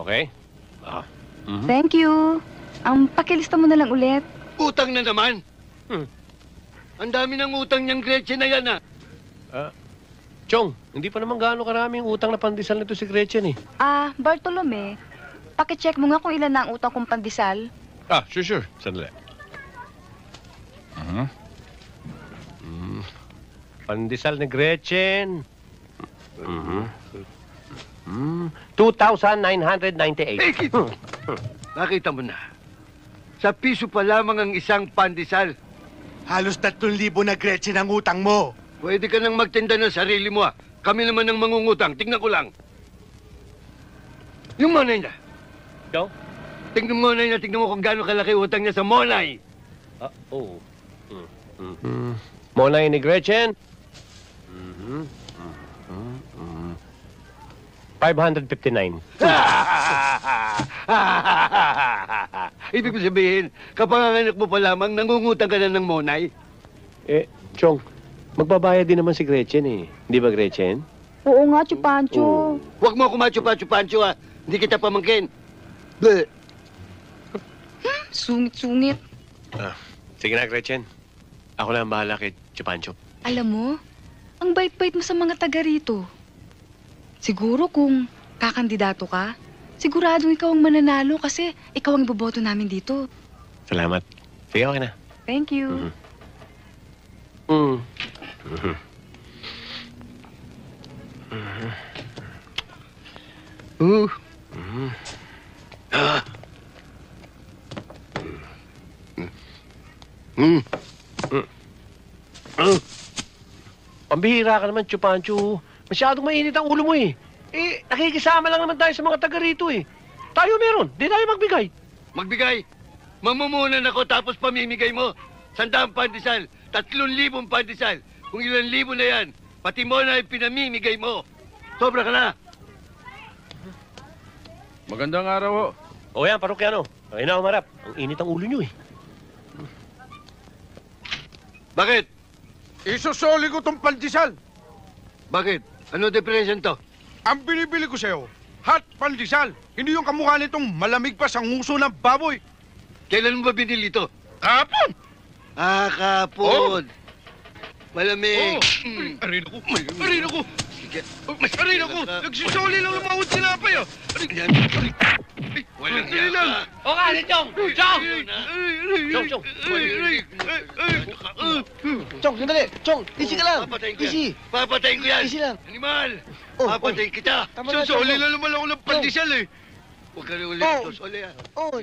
Okay? Ah. Thank you. Pakilista mo na lang ulit. Utang na naman. Ang dami ng utang niyang Gretchen na yan, Chong, hindi pa naman gaano karaming utang na pandesal nito si Gretchen eh. Bartolome, pakicheck mo nga kung ilan na ang utang kong pandesal. Sure. Sandali. Pandesal ni Gretchen. 2,998. Nakita mo na. Sa piso pa lamang ang isang pandesal. Halos 3,000 na Gretchen ang utang mo. Pwede ka nang magtinda ng sarili mo, Kami naman ang mangungutang. Tingnan ko lang. Yung monay niya. Ikaw? Tingnan mo na niya. Tingnan mo kung gaano kalaki utang niya sa monay. Oo. Monay ni Gretchen? 559. Ibig ko sabihin, kapanganak mo pa lamang, nangungutang ka na ng monay. Chong, magbabayad din naman si Gretchen eh. Di ba, Gretchen? Oo nga, Chupancho. Huwag mo ako machupa-chupancho, Hindi kita pamangkin. Bleh. Sungit-sungit. Sige na, Gretchen. Ako na ang bahala kay Chupancho. Alam mo, ang bait-bait mo sa mga taga rito. Siguro kung kakandidato ka, siguradong ikaw ang mananalo kasi ikaw ang iboboto namin dito. Salamat. Sige, okay na. Thank you. Pambihira ka naman, Chupancho. Masyadong mainit ang ulo mo eh. Nakikisama lang naman tayo sa mga taga rito eh. Tayo meron, di tayo magbigay. Magbigay. Mamumunan ako tapos pamimigay mo. 100 pandesal, 3,000 pandesal. Kung ilan libo na yan, pati mo na pinamimigay mo. Sobra ka na. Magandang araw ho. O yan, parokyano. Ayun na umarap. Ang init ang ulo nyo eh. Bakit? Isusoli ko tong pandesal. Bakit? Ano diferensya nito? Ang binibili ko sa'yo, hot pandesal. Hindi yung kamukha nitong malamig pa sa nguso ng baboy. Kailan mo ba binili ito? Kapon! Kapon. Malamig. Arin ako! Arin ako! Arin ako! Nagsusoli lang ng mga tinapay, Walang Dali lang. O ka, si Chong! Chong! Chong! Chong, sandali! Chong, easy ka lang! Papatayin ko yan. Easy! Papatayin ko yan. Easy lang. Animal! Oh, Papatayin kita. Tama na, Susoli Chong. lang naman ako ng pandesal eh. Huwag ka rin ulit. Oh. Susoli, Oh,